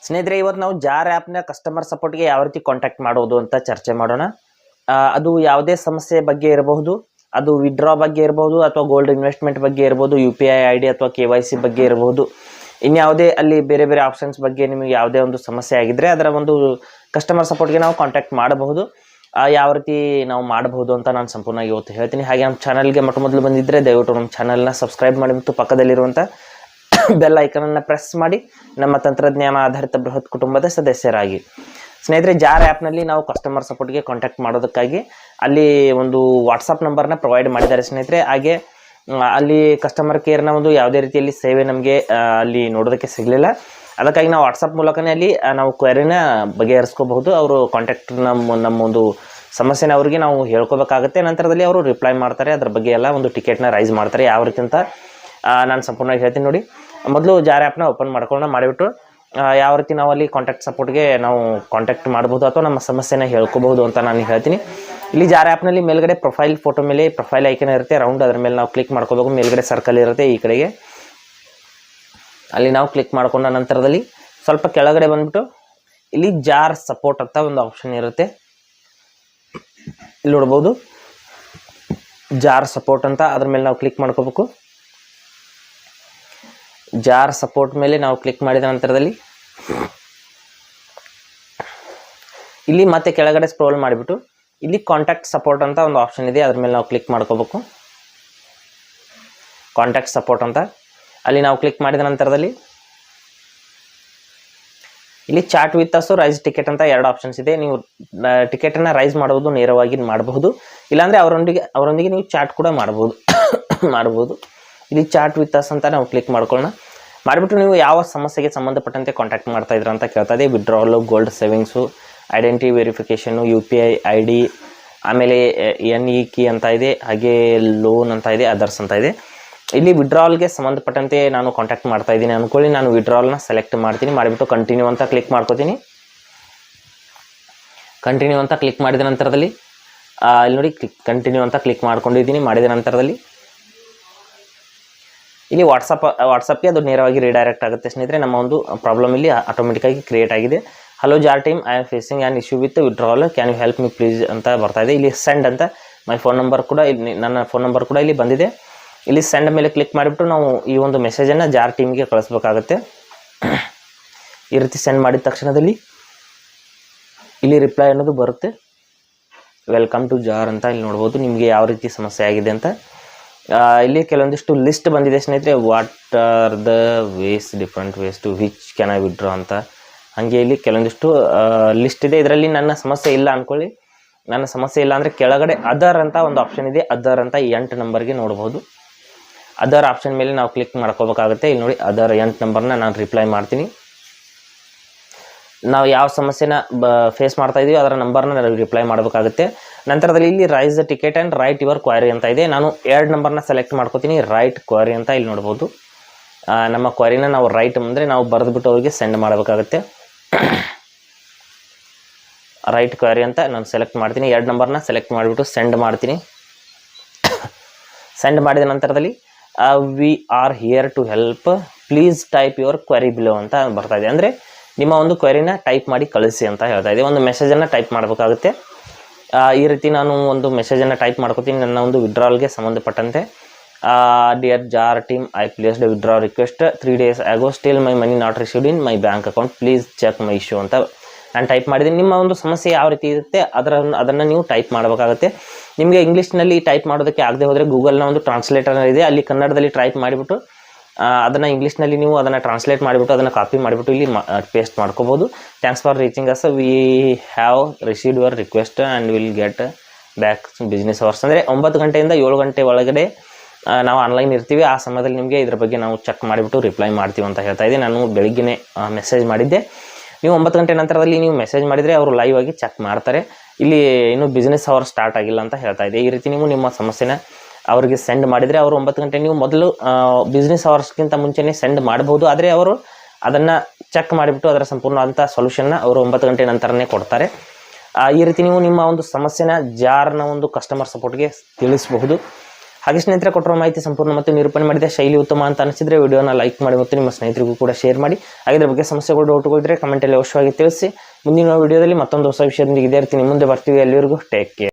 ಸ್ನೇಹಿತರೆ, ಇವತ್ತು ನಾವು ಜಾರ್ ಆ್ಯಪ್ನ ಕಸ್ಟಮರ್ ಸಪೋರ್ಟ್ಗೆ ಯಾವ ರೀತಿ ಕಾಂಟ್ಯಾಕ್ಟ್ ಮಾಡೋದು ಅಂತ ಚರ್ಚೆ ಮಾಡೋಣ. ಅದು ಯಾವುದೇ ಸಮಸ್ಯೆ ಬಗ್ಗೆ ಇರಬಹುದು, ಅದು ವಿಡ್ರಾ ಬಗ್ಗೆ ಇರಬಹುದು, ಅಥವಾ ಗೋಲ್ಡ್ ಇನ್ವೆಸ್ಟ್ಮೆಂಟ್ ಬಗ್ಗೆ ಇರಬಹುದು, UPI ID ಅಥವಾ KYC ಬಗ್ಗೆ ಇರಬಹುದು. ಇನ್ಯಾವುದೇ ಅಲ್ಲಿ ಬೇರೆ ಬೇರೆ ಆಪ್ಷನ್ಸ್ ಬಗ್ಗೆ ನಿಮಗೆ ಯಾವುದೇ ಒಂದು ಸಮಸ್ಯೆ ಆಗಿದ್ರೆ ಅದರ ಒಂದು ಕಸ್ಟಮರ್ ಸಪೋರ್ಟ್ಗೆ ನಾವು ಕಾಂಟ್ಯಾಕ್ಟ್ ಮಾಡಬಹುದು. ಯಾವ ರೀತಿ ನಾವು ಮಾಡಬಹುದು ಅಂತ ನಾನು ಸಂಪೂರ್ಣ ಇವತ್ತು ಹೇಳ್ತೀನಿ. ಹಾಗೆ ನಮ್ಮ ಚಾನಲ್ಗೆ ಮೊದಲು ಬಂದಿದ್ದರೆ ದಯವಿಟ್ಟು ನಮ್ಮ ಚಾನಲ್ನ ಸಬ್ಸ್ಕ್ರೈಬ್ ಮಾಡಿ ಮತ್ತು ಪಕ್ಕದಲ್ಲಿರುವಂಥ ಬೆಲ್ ಐಕನನ್ನು ಪ್ರೆಸ್ ಮಾಡಿ ನಮ್ಮ ತಂತ್ರಜ್ಞಾನ ಆಧಾರಿತ ಬೃಹತ್ ಕುಟುಂಬದ ಸದಸ್ಯರಾಗಿ. ಸ್ನೇಹಿತರೆ, ಜಾರ್ ಆ್ಯಪ್ನಲ್ಲಿ ನಾವು ಕಸ್ಟಮರ್ ಸಪೋರ್ಟ್ಗೆ ಕಾಂಟ್ಯಾಕ್ಟ್ ಮಾಡೋದಕ್ಕಾಗಿ ಅಲ್ಲಿ ಒಂದು ವಾಟ್ಸಪ್ ನಂಬರ್ನ ಪ್ರೊವೈಡ್ ಮಾಡಿದ್ದಾರೆ ಸ್ನೇಹಿತರೆ. ಹಾಗೆ ಅಲ್ಲಿ ಕಸ್ಟಮರ್ ಕೇರ್ನ ಒಂದು ಯಾವುದೇ ರೀತಿಯಲ್ಲಿ ಸೇವೆ ನಮಗೆ ಅಲ್ಲಿ ನೋಡೋದಕ್ಕೆ ಸಿಗಲಿಲ್ಲ. ಅದಕ್ಕಾಗಿ ನಾವು ವಾಟ್ಸಪ್ ಮೂಲಕನೇ ಅಲ್ಲಿ ನಾವು ಕ್ವೆರಿನ ಬಗೆಹರಿಸ್ಕೋಬಹುದು. ಅವರು ಕಾಂಟ್ಯಾಕ್ಟ್ ನಮ್ಮ ಒಂದು ಸಮಸ್ಯೆನ ಅವರಿಗೆ ನಾವು ಹೇಳ್ಕೋಬೇಕಾಗುತ್ತೆ. ನಂತರದಲ್ಲಿ ಅವರು ರಿಪ್ಲೈ ಮಾಡ್ತಾರೆ, ಅದ್ರ ಬಗ್ಗೆ ಎಲ್ಲ ಒಂದು ಟಿಕೆಟ್ನ ರೈಸ್ ಮಾಡ್ತಾರೆ. ಯಾವ ರೀತಿ ಅಂತ ನಾನು ಸಂಪೂರ್ಣವಾಗಿ ಹೇಳ್ತೀನಿ ನೋಡಿ. ಮೊದಲು ಜಾರ್ ಆ್ಯಪ್ನ ಓಪನ್ ಮಾಡಿಬಿಟ್ಟು ಯಾವ ರೀತಿ ನಾವು ಅಲ್ಲಿ ಕಾಂಟ್ಯಾಕ್ಟ್ ಸಪೋರ್ಟ್ಗೆ ನಾವು ಕಾಂಟ್ಯಾಕ್ಟ್ ಮಾಡ್ಬೋದು ಅಥವಾ ನಮ್ಮ ಸಮಸ್ಯೆನ ಹೇಳ್ಕೋಬಹುದು ಅಂತ ನಾನು ಹೇಳ್ತೀನಿ. ಇಲ್ಲಿ ಜಾರ್ ಆ್ಯಪ್ನಲ್ಲಿ ಮೇಲ್ಗಡೆ ಪ್ರೊಫೈಲ್ ಫೋಟೋ ಮೇಲೆ ಪ್ರೊಫೈಲ್ ಐಕನ್ ಇರುತ್ತೆ ರೌಂಡ್, ಅದರ ಮೇಲೆ ನಾವು ಕ್ಲಿಕ್ ಮಾಡ್ಕೋಬೇಕು. ಮೇಲ್ಗಡೆ ಸರ್ಕಲ್ ಇರುತ್ತೆ ಈ ಕಡೆಗೆ, ಅಲ್ಲಿ ನಾವು ಕ್ಲಿಕ್ ಮಾಡ್ಕೊಂಡ ನಂತರದಲ್ಲಿ ಸ್ವಲ್ಪ ಕೆಳಗಡೆ ಬಂದ್ಬಿಟ್ಟು ಇಲ್ಲಿ ಜಾರ್ ಸಪೋರ್ಟ್ ಅಂತ ಒಂದು ಆಪ್ಷನ್ ಇರುತ್ತೆ. ಇಲ್ಲಿ ನೋಡ್ಬೋದು ಜಾರ್ ಸಪೋರ್ಟ್ ಅಂತ, ಅದ್ರ ಮೇಲೆ ನಾವು ಕ್ಲಿಕ್ ಮಾಡ್ಕೋಬೇಕು. ಜಾರ್ ಸಪೋರ್ಟ್ ಮೇಲೆ ನಾವು ಕ್ಲಿಕ್ ಮಾಡಿದ ನಂತರದಲ್ಲಿ ಇಲ್ಲಿ ಮತ್ತೆ ಕೆಳಗಡೆ ಸ್ಕ್ರೋಲ್ ಮಾಡಿಬಿಟ್ಟು ಇಲ್ಲಿ ಕಾಂಟ್ಯಾಕ್ಟ್ ಸಪೋರ್ಟ್ ಅಂತ ಒಂದು ಆಪ್ಷನ್ ಇದೆ, ಅದ್ರ ಮೇಲೆ ನಾವು ಕ್ಲಿಕ್ ಮಾಡ್ಕೋಬೇಕು. ಕಾಂಟ್ಯಾಕ್ಟ್ ಸಪೋರ್ಟ್ ಅಂತ ಅಲ್ಲಿ ನಾವು ಕ್ಲಿಕ್ ಮಾಡಿದ ನಂತರದಲ್ಲಿ ಇಲ್ಲಿ chat with us, raise ticket ಅಂತ ಎರಡು ಆಪ್ಷನ್ಸ್ ಇದೆ. ನೀವು ಟಿಕೆಟನ್ನು ರೈಸ್ ಮಾಡುವುದು ನೇರವಾಗಿ ಮಾಡಬಹುದು, ಇಲ್ಲಾಂದರೆ ಅವರೊಂದಿಗೆ ನೀವು ಚಾಟ್ ಕೂಡ ಮಾಡಬಹುದು. ಇಲ್ಲಿ ಚಾಟ್ ವಿತ್ ಅಸ್ ಅಂತ ನಾವು ಕ್ಲಿಕ್ ಮಾಡ್ಕೊಳ್ಳೋಣ. ಮಾಡಿಬಿಟ್ಟು ನೀವು ಯಾವ ಸಮಸ್ಯೆಗೆ ಸಂಬಂಧಪಟ್ಟಂತೆ ಕಾಂಟ್ಯಾಕ್ಟ್ ಮಾಡ್ತಾ ಇದ್ರ ಅಂತ ಕೇಳ್ತಾ ಇದೆ. Withdrawal, gold savings, identity verification, UPI ID, ಆಮೇಲೆ NE ಅಂತ ಇದೆ, ಹಾಗೆ ಲೋನ್ ಅಂತ ಇದೆ, ಅದರ್ಸ್ ಅಂತ ಇದೆ. ಇಲ್ಲಿ ವಿಡ್ರಾವಲ್ಗೆ ಸಂಬಂಧಪಟ್ಟಂತೆ ನಾನು ಕಾಂಟ್ಯಾಕ್ಟ್ ಮಾಡ್ತಾ ಇದ್ದೀನಿ ಅಂದ್ಕೊಳ್ಳಿ. ನಾನು ವಿಡ್ರಾವಲ್ನ ಸೆಲೆಕ್ಟ್ ಮಾಡ್ತೀನಿ, ಮಾಡಿಬಿಟ್ಟು ಕಂಟಿನ್ಯೂ ಅಂತ ಕ್ಲಿಕ್ ಮಾಡ್ಕೋತೀನಿ. ಕಂಟಿನ್ಯೂ ಅಂತ ಕ್ಲಿಕ್ ಮಾಡಿದ ನಂತರದಲ್ಲಿ ಇಲ್ಲಿ ನೋಡಿ ಕಂಟಿನ್ಯೂ ಅಂತ ಕ್ಲಿಕ್ ಮಾಡ್ಕೊಂಡಿದ್ದೀನಿ. ಮಾಡಿದ ನಂತರದಲ್ಲಿ ಇಲ್ಲಿ ವಾಟ್ಸಪ್ಗೆ ಅದು ನೇರವಾಗಿ ರೀಡೈರೆಕ್ಟ್ ಆಗುತ್ತೆ ಸ್ನೇಹಿತರೆ. ನಮ್ಮ ಒಂದು ಪ್ರಾಬ್ಲಮ್ ಇಲ್ಲಿ ಆಟೋಮೆಟಿಕ್ಕಾಗಿ ಕ್ರಿಯೇಟ್ ಆಗಿದೆ. Hello Jar team, I am facing an issue with withdrawal, can you help me please ಅಂತ ಬರ್ತಾ ಇದೆ. ಇಲ್ಲಿ ಸೆಂಡ್ ಅಂತ ಮೈ ಫೋನ್ ನಂಬರ್ ಕೂಡ ನನ್ನ ಫೋನ್ ನಂಬರ್ ಕೂಡ ಇಲ್ಲಿ ಬಂದಿದೆ. ಇಲ್ಲಿ ಸೆಂಡ್ ಮೇಲೆ ಕ್ಲಿಕ್ ಮಾಡಿಬಿಟ್ಟು ನಾವು ಈ ಒಂದು ಮೆಸೇಜನ್ನು ಜಾರ್ ಟೀಮ್ಗೆ ಕಳಿಸ್ಬೇಕಾಗುತ್ತೆ. ಈ ರೀತಿ ಸೆಂಡ್ ಮಾಡಿದ ತಕ್ಷಣದಲ್ಲಿ ಇಲ್ಲಿ ರಿಪ್ಲೈ ಅನ್ನೋದು ಬರುತ್ತೆ. ವೆಲ್ಕಮ್ ಟು ಜಾರ್ ಅಂತ ಇಲ್ಲಿ ನೋಡ್ಬೋದು ನಿಮಗೆ ಯಾವ ರೀತಿ ಸಮಸ್ಯೆ ಆಗಿದೆ ಅಂತ. ಇಲ್ಲಿ ಕೆಲವೊಂದಿಷ್ಟು ಲಿಸ್ಟ್ ಬಂದಿದೆ ಸ್ನೇಹಿತರೆ. What are the different ways to which can I withdraw ಅಂತ. ಹಾಗೆ ಇಲ್ಲಿ ಕೆಲವೊಂದಿಷ್ಟು ಲಿಸ್ಟ್ ಇದೆ. ಇದರಲ್ಲಿ ನನ್ನ ಸಮಸ್ಯೆ ಇಲ್ಲ ಅಂದ್ಕೊಳ್ಳಿ. ನನ್ನ ಸಮಸ್ಯೆ ಇಲ್ಲ ಅಂದರೆ ಕೆಳಗಡೆ ಅದರ್ ಅಂತ ಒಂದು ಆಪ್ಷನ್ ಇದೆ. ಅದರ್ ಅಂತ 8 ನಂಬರ್ಗೆ ನೋಡ್ಬೋದು. ಅದರ್ ಆಪ್ಷನ್ ಮೇಲೆ ನಾವು ಕ್ಲಿಕ್ ಮಾಡ್ಕೋಬೇಕಾಗುತ್ತೆ. ಇಲ್ಲಿ ನೋಡಿ ಅದರ್ 8 ನಂಬರ್ನ ನಾನು ರಿಪ್ಲೈ ಮಾಡ್ತೀನಿ. ನಾವು ಯಾವ ಸಮಸ್ಯೆನ ಫೇಸ್ ಮಾಡ್ತಾ ಇದೀವಿ ಅದರ ನಂಬರ್ನ ನಾವು ರಿಪ್ಲೈ ಮಾಡಬೇಕಾಗುತ್ತೆ. ನಂತರದಲ್ಲಿ ಇಲ್ಲಿ raise the ticket and write your query ಅಂತ ಇದೆ. ನಾನು 2 ನಂಬರ್ನ ಸೆಲೆಕ್ಟ್ ಮಾಡ್ಕೋತೀನಿ. ರೈಟ್ ಕ್ವೈರಿ ಅಂತ ಇಲ್ಲಿ ನೋಡ್ಬೋದು. ನಮ್ಮ ಕ್ವೈರಿನ ನಾವು ರೈಟ್ ಅಂದರೆ ನಾವು ಬರೆದ್ಬಿಟ್ಟು ಅವರಿಗೆ ಸೆಂಡ್ ಮಾಡಬೇಕಾಗುತ್ತೆ. ರೈಟ್ ಕ್ವೈರಿ ಅಂತ ನಾನು ಸೆಲೆಕ್ಟ್ ಮಾಡ್ತೀನಿ. 2 ನಂಬರ್ನ ಸೆಲೆಕ್ಟ್ ಮಾಡಿಬಿಟ್ಟು ಸೆಂಡ್ ಮಾಡ್ತೀನಿ. ಸೆಂಡ್ ಮಾಡಿದ ನಂತರದಲ್ಲಿ we are here to help, please type your query below ಅಂತ ಬರ್ತಾ ಇದೆ. ಅಂದರೆ ನಿಮ್ಮ ಒಂದು ಕ್ವೈರಿನ ಟೈಪ್ ಮಾಡಿ ಕಳಿಸಿ ಅಂತ ಹೇಳ್ತಾ ಇದೆ. ಒಂದು ಮೆಸೇಜನ್ನು ಟೈಪ್ ಮಾಡಬೇಕಾಗುತ್ತೆ. ಈ ರೀತಿ ನಾನು ಒಂದು ಮೆಸೇಜನ್ನು ಟೈಪ್ ಮಾಡ್ಕೋತೀನಿ ನನ್ನ ಒಂದು ವಿಡ್ರಾವಲ್ಗೆ ಸಂಬಂಧಪಟ್ಟಂತೆ. Dear Jar team, I placed withdraw request 3 days ago, still my money not received in my bank account, please check my issue ಅಂತ ನಾನು ಟೈಪ್ ಮಾಡಿದ್ದೀನಿ. ನಿಮ್ಮ ಒಂದು ಸಮಸ್ಯೆ ಯಾವ ರೀತಿ ಇರುತ್ತೆ ಅದನ್ನು ನೀವು ಟೈಪ್ ಮಾಡಬೇಕಾಗುತ್ತೆ. ನಿಮಗೆ ಇಂಗ್ಲೀಷ್ನಲ್ಲಿ ಟೈಪ್ ಮಾಡೋದಕ್ಕೆ ಆಗದೆ ಹೋದರೆ ಗೂಗಲ್ನ ಒಂದು ಟ್ರಾನ್ಸ್ಲೇಟರ್ ಇದೆ, ಅಲ್ಲಿ ಕನ್ನಡದಲ್ಲಿ ಟೈಪ್ ಮಾಡಿಬಿಟ್ಟು ಅದನ್ನು ಇಂಗ್ಲೀಷ್ನಲ್ಲಿ ನೀವು ಅದನ್ನು ಟ್ರಾನ್ಸ್ಲೇಟ್ ಮಾಡಿಬಿಟ್ಟು ಅದನ್ನು ಕಾಪಿ ಮಾಡಿಬಿಟ್ಟು ಇಲ್ಲಿ ಪೇಸ್ಟ್ ಮಾಡ್ಕೋಬೋದು. Thanks for reaching us, we have received your request and will get back business hours. ಅಂದರೆ 9 ಗಂಟೆಯಿಂದ 7 ಗಂಟೆ ಒಳಗಡೆ ನಾವು ಆನ್ಲೈನ್ ಇರ್ತೀವಿ. ಆ ಸಮಯದಲ್ಲಿ ನಿಮಗೆ ಇದ್ರ ಬಗ್ಗೆ ನಾವು ಚೆಕ್ ಮಾಡಿಬಿಟ್ಟು ರಿಪ್ಲೈ ಮಾಡ್ತೀವಿ ಅಂತ ಹೇಳ್ತಾ ಇದ್ದೆ. ನಾನು ಬೆಳಿಗ್ಗೆ ಮೆಸೇಜ್ ಮಾಡಿದ್ದೆ. ನೀವು 9 ಗಂಟೆ ನಂತರದಲ್ಲಿ ನೀವು ಮೆಸೇಜ್ ಮಾಡಿದರೆ ಅವರು ಲೈವ್ ಆಗಿ ಚೆಕ್ ಮಾಡ್ತಾರೆ. ಇಲ್ಲಿ ಇನ್ನೂ ಬಿಸ್ನೆಸ್ ಅವರ್ ಸ್ಟಾರ್ಟ್ ಆಗಿಲ್ಲ ಅಂತ ಹೇಳ್ತಾ ಇದೆ. ಈ ರೀತಿ ನೀವು ನಿಮ್ಮ ಸಮಸ್ಯೆನ ಅವರಿಗೆ ಸೆಂಡ್ ಮಾಡಿದರೆ ಅವರು 9 ಗಂಟೆ, ನೀವು ಮೊದಲು ಬಿಸ್ನೆಸ್ ಅವರ್ಸ್ಗಿಂತ ಮುಂಚೆನೇ ಸೆಂಡ್ ಮಾಡಬಹುದು. ಆದರೆ ಅವರು ಅದನ್ನು ಚೆಕ್ ಮಾಡಿಬಿಟ್ಟು ಅದರ ಸಂಪೂರ್ಣವಾದಂಥ ಸೊಲ್ಯೂಷನ್ನ ಅವರು 9 ಗಂಟೆ ನಂತರನೇ ಕೊಡ್ತಾರೆ. ಈ ರೀತಿ ನೀವು ನಿಮ್ಮ ಒಂದು ಸಮಸ್ಯೆನ ಜಾರ್ನ ಒಂದು ಕಸ್ಟಮರ್ ಸಪೋರ್ಟ್ಗೆ ತಿಳಿಸಬಹುದು. ಹಾಗೆ ಸ್ನೇಹಿತರೆ ಕೊಟ್ಟಿರೋ ಮಾಹಿತಿ ಸಂಪೂರ್ಣ ಮತ್ತು ನಿರೂಪಣೆ ಮಾಡಿದ ಶೈಲಿ ಉತ್ತಮ ಅಂತ ಅನಿಸಿದ್ರೆ ವಿಡಿಯೋನ ಲೈಕ್ ಮಾಡಿ ಮತ್ತು ನಿಮ್ಮ ಸ್ನೇಹಿತರಿಗೂ ಕೂಡ ಶೇರ್ ಮಾಡಿ. ಹಾಗೆ ಇದ್ರ ಬಗ್ಗೆ ಸಮಸ್ಯೆಗಳು ಡೌಟ್ಗಳಿದ್ರೆ ಕಮೆಂಟಲ್ಲಿ ಅವಶ್ಯವಾಗಿ ತಿಳಿಸಿ. ಮುಂದಿನ ವಿಡಿಯೋದಲ್ಲಿ ಮತ್ತೊಂದು ಹೊಸ ವಿಷಯದೊಂದಿಗೆ ಇದೇ ರೀತಿ ನಿಮ್ಮ ಮುಂದೆ ಬರ್ತೀವಿ. ಅಲ್ಲಿವರೆಗೂ ಟೇಕ್ ಕೇರ್.